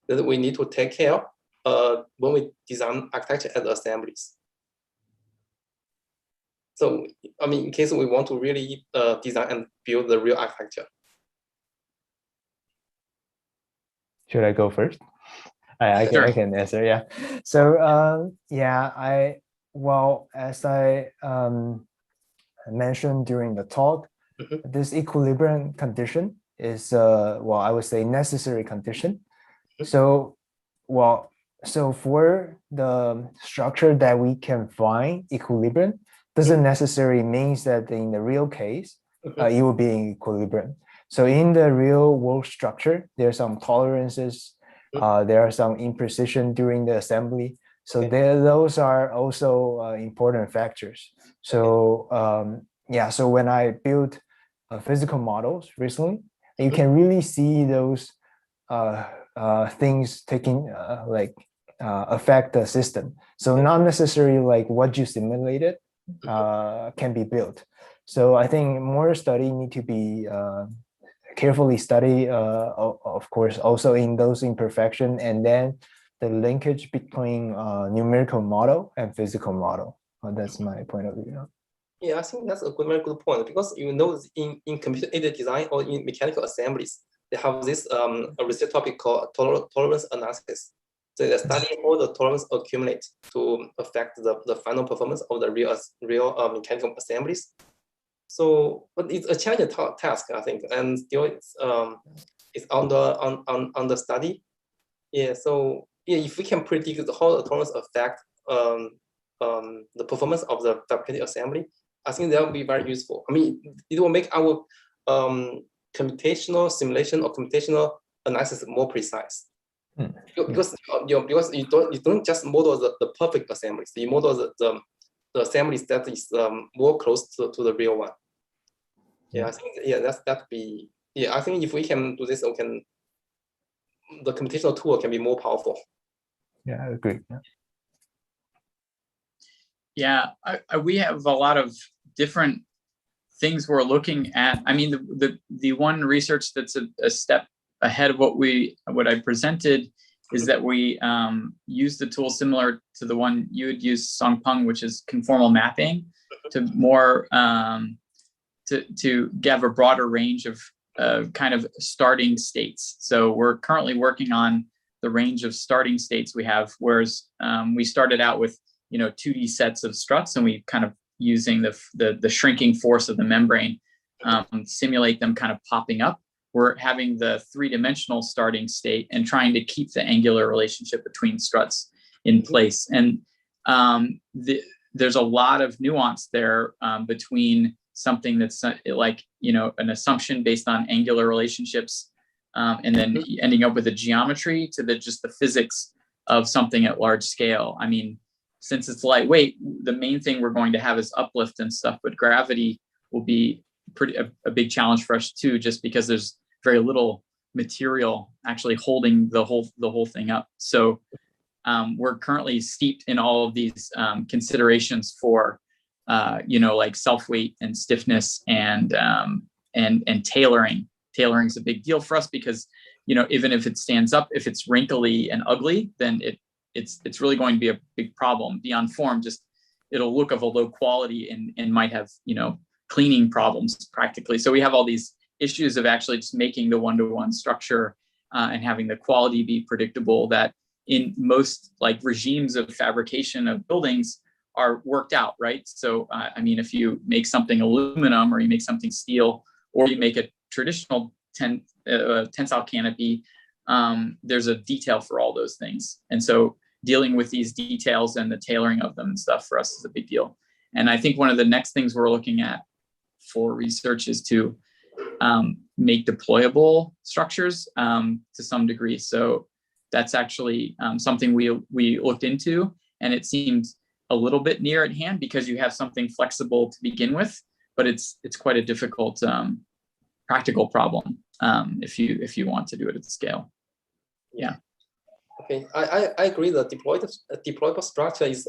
that we need to take care of when we design architecture and assemblies? So, I mean, in case we want to really design and build the real architecture. Should I go first? I can answer, yeah. So as I mentioned during the talk, this equilibrium condition is I would say necessary condition. So for the structure that we can find equilibrium doesn't necessarily means that in the real case it will be in equilibrium. So in the real world structure, there are some tolerances. There are some imprecision during the assembly. So those are also important factors. So so when I built physical models recently, you can really see those things taking affect the system. So not necessarily like what you simulated can be built. So I think more study need to be carefully study, of course, also in those imperfection, and then the linkage between numerical model and physical model. That's my point of view. Yeah, I think that's a very good point, because you know in computer-aided design or in mechanical assemblies, they have this a research topic called tolerance analysis. So they study how the tolerance accumulate to affect the final performance of the real mechanical assemblies. So, but it's a challenging task, I think, and still it's under study. Yeah. So if we can predict how the tolerance affect the performance of the fabricated assembly, I think that will be very useful. I mean, it will make our computational simulation or computational analysis more precise. Because you don't just model the perfect assemblies. You model the assemblies that is more close to the real one. Yeah, I think that'd be I think if we can do this, the computational tool can be more powerful. Yeah, I agree. Yeah, we have a lot of different things we're looking at. I mean, the one research that's a step ahead of what I presented is that we use the tool similar to the one you had used, Songpeng, which is conformal mapping, to more to give a broader range of kind of starting states. So we're currently working on the range of starting states we have, whereas we started out with 2D sets of struts, and we kind of using the shrinking force of the membrane simulate them kind of popping up. We're having the 3-dimensional starting state and trying to keep the angular relationship between struts in place. And there's a lot of nuance there between something that's like, an assumption based on angular relationships, and then ending up with a geometry to just the physics of something at large scale. I mean, since it's lightweight, the main thing we're going to have is uplift and stuff, but gravity will be a big challenge for us too, just because there's very little material actually holding the whole thing up. So we're currently steeped in all of these considerations for like self-weight and stiffness and tailoring. Tailoring is a big deal for us because even if it stands up, if it's wrinkly and ugly, then it's really going to be a big problem. Beyond form, just it'll look of a low quality and might have cleaning problems practically. So we have all these issues of actually just making the one-to-one structure and having the quality be predictable, that in most like regimes of fabrication of buildings are worked out, right? So I mean, if you make something aluminum or you make something steel or you make a traditional tensile canopy, there's a detail for all those things. And so dealing with these details and the tailoring of them and stuff for us is a big deal. And I think one of the next things we're looking at for research is to make deployable structures to some degree. So that's actually something we looked into, and it seemed a little bit near at hand because you have something flexible to begin with, but it's quite a difficult practical problem if you want to do it at scale. Yeah. Okay, I agree. The deployable structure is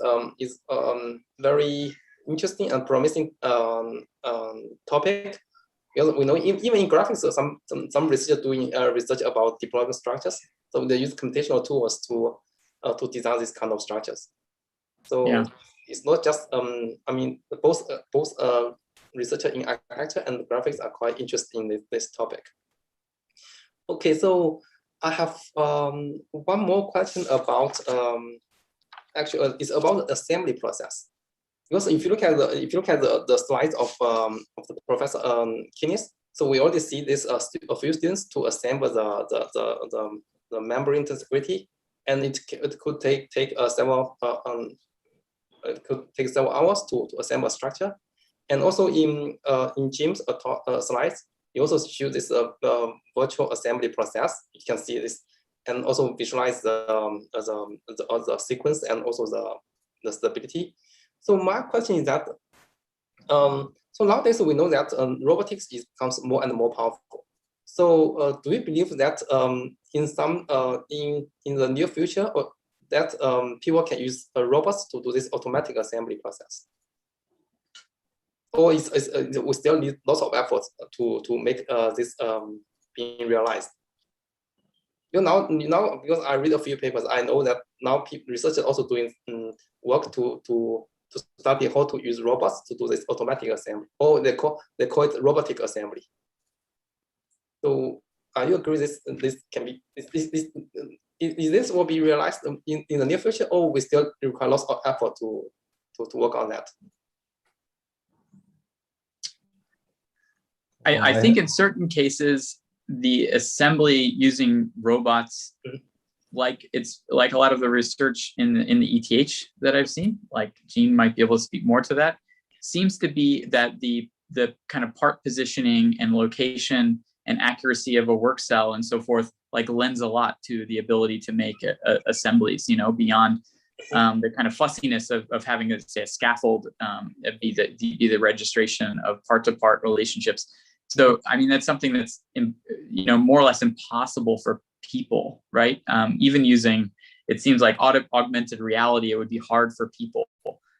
very interesting and promising topic. Because we know even in graphics, some researchers doing research about deployable structures. So they use computational tools to design these kind of structures. So yeah, it's not just I mean, both researchers in architecture and graphics are quite interested in this topic. Okay, so I have one more question about actually it's about the assembly process. Because if you look at the slides of the Professor Kenneth, so we already see this a few students to assemble the membrane tensegrity, and it could take several hours to assemble a structure. And also in Jim's slides, he also showed this virtual assembly process. You can see this, and also visualize the sequence and also the stability. So my question is that, so nowadays we know that robotics becomes more and more powerful. So do we believe that in the near future, or that people can use robots to do this automatic assembly process? Or we still need lots of efforts to make this being realized? Now, because I read a few papers, I know that now researchers are also doing work to study how to use robots to do this automatic assembly, or they call it robotic assembly. So, are you agree this can be this will be realized in the near future, or we still require lots of effort to work on that? I think in certain cases, the assembly using robots, like a lot of the research in the ETH that I've seen, like Gene might be able to speak more to that, seems to be that the kind of part positioning and location and accuracy of a work cell and so forth, like lends a lot to the ability to make assemblies, beyond the kind of fussiness of having a scaffold be the registration of part-to-part relationships. So, I mean, that's something that's, more or less impossible for people, right? Even using, it seems like augmented reality, it would be hard for people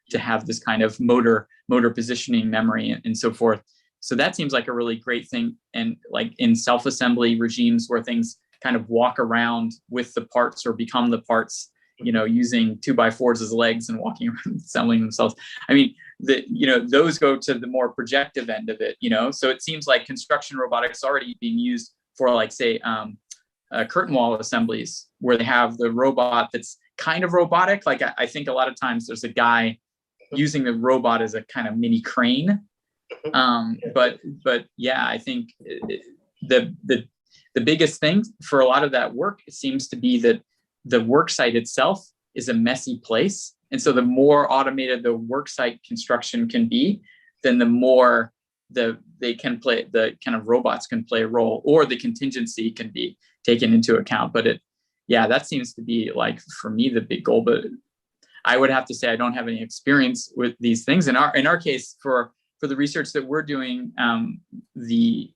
to have this kind of motor positioning memory and so forth. So that seems like a really great thing. And like in self-assembly regimes where things kind of walk around with the parts or become the parts, using 2x4s as legs and walking around assembling themselves. I mean, those go to the more projective end of it, So it seems like construction robotics already being used for, like, say, curtain wall assemblies, where they have the robot that's kind of robotic. Like I think a lot of times there's a guy using the robot as a kind of mini crane. But yeah, I think the biggest thing for a lot of that work, it seems to be that the work site itself is a messy place. And so the more automated the work site construction can be, then the more they can play, the kind of robots can play a role, or the contingency can be taken into account. But that seems to be like, for me, the big goal. But I would have to say I don't have any experience with these things. In our case, for the research that we're doing, the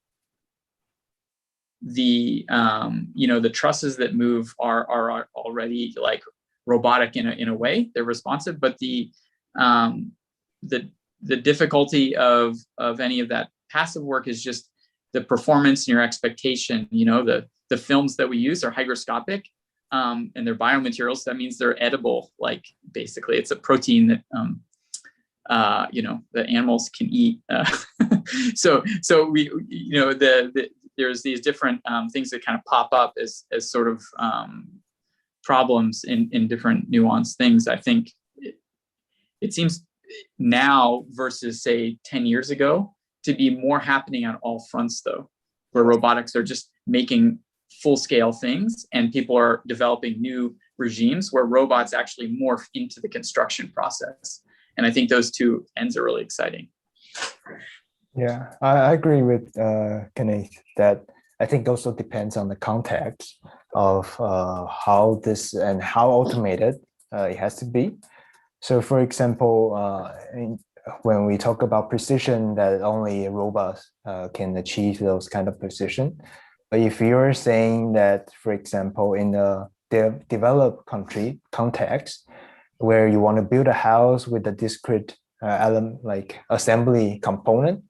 trusses that move are already like robotic in a way. They're responsive, but the difficulty of any of that passive work is just the performance and your expectation. The films that we use are hygroscopic, and they're biomaterials. That means they're edible. Like, basically, it's a protein that the animals can eat. So we, there's these different things that kind of pop up as sort of problems in different nuanced things. I think it seems now versus say 10 years ago to be more happening on all fronts, though, where robotics are just making full-scale things, and people are developing new regimes where robots actually morph into the construction process. And I think those two ends are really exciting. Yeah, I agree with Kenneth that I think also depends on the context of how this and how automated it has to be. So, for example, when we talk about precision, that only robots can achieve those kind of precision. But if you're saying that, for example, in the developed country context, where you want to build a house with a discrete element like assembly component,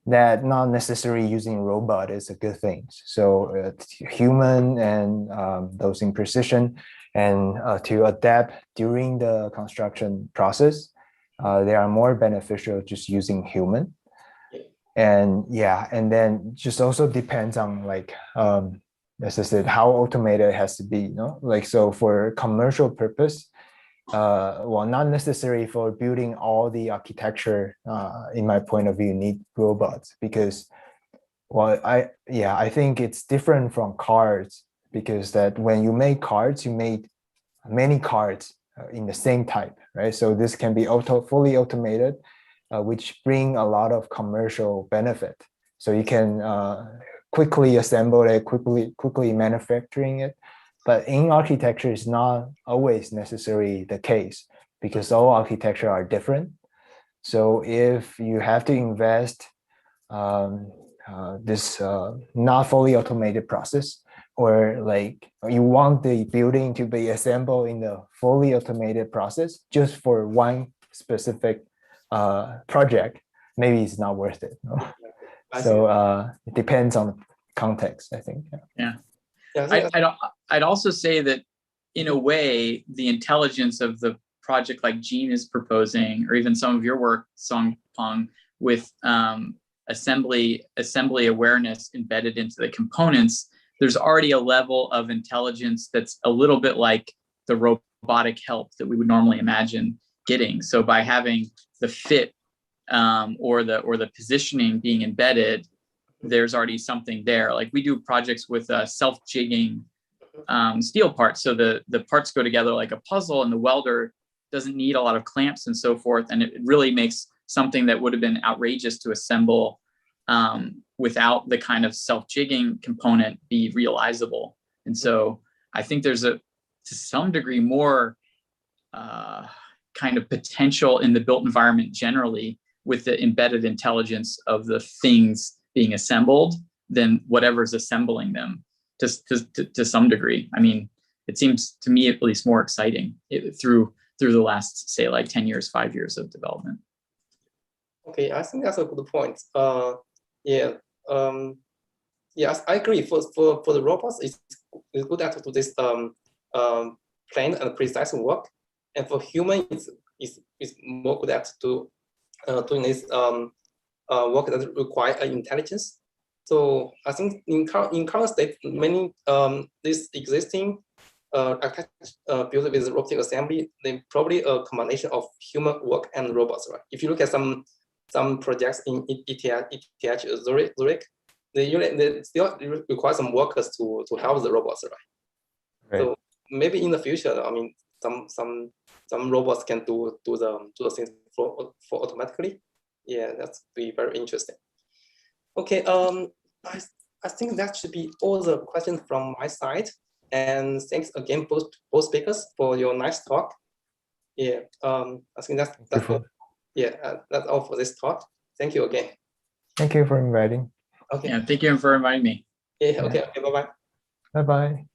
that not necessarily using robot is a good thing. So human and those in precision, and to adapt during the construction process, they are more beneficial just using human. And and then just also depends on, like, as I said, how automated it has to be, like, so for commercial purpose, well, not necessary for building all the architecture, in my point of view, need robots, because, well, I think it's different from cars, because that when you make cards, you made many cards in the same type, right? So this can be fully automated, which bring a lot of commercial benefit. So you can quickly assemble it, quickly manufacturing it. But in architecture, it's not always necessarily the case, because all architecture are different. So if you have to invest this not fully automated process, or like you want the building to be assembled in the fully automated process just for one specific project, maybe it's not worth it. So it depends on the context, I think. Yeah. I'd also say that, in a way, the intelligence of the project like Gene is proposing, or even some of your work, Songpeng, with assembly awareness embedded into the components, there's already a level of intelligence that's a little bit like the robotic help that we would normally imagine getting. So by having the fit or the positioning being embedded, there's already something there. Like, we do projects with self-jigging steel parts. So the parts go together like a puzzle, and the welder doesn't need a lot of clamps and so forth. And it really makes something that would have been outrageous to assemble without the kind of self-jigging component be realizable. And so I think there's to some degree, more kind of potential in the built environment generally with the embedded intelligence of the things being assembled than whatever's assembling them to some degree. I mean, it seems to me at least more exciting through the last, say, like 10 years, 5 years of development. Okay, I think that's a good point. Yes, I agree. For the robots, it's good to do this planned and precise work, and for human, it's more good at doing this work that require intelligence. So I think in current state, many this existing built with robotic assembly, they probably a combination of human work and robots, right? If you look at some projects in ETH Zurich, they still require some workers to help the robots, right? So maybe in the future, I mean, some robots can do the things for automatically. Yeah, that's be very interesting. Okay. I think that should be all the questions from my side. And thanks again both speakers for your nice talk. Yeah. I think that's all. Yeah. That's all for this talk. Thank you again. Thank you for inviting. Okay. Yeah. Thank you for inviting me. Yeah. Okay. Okay. Bye bye. Bye bye.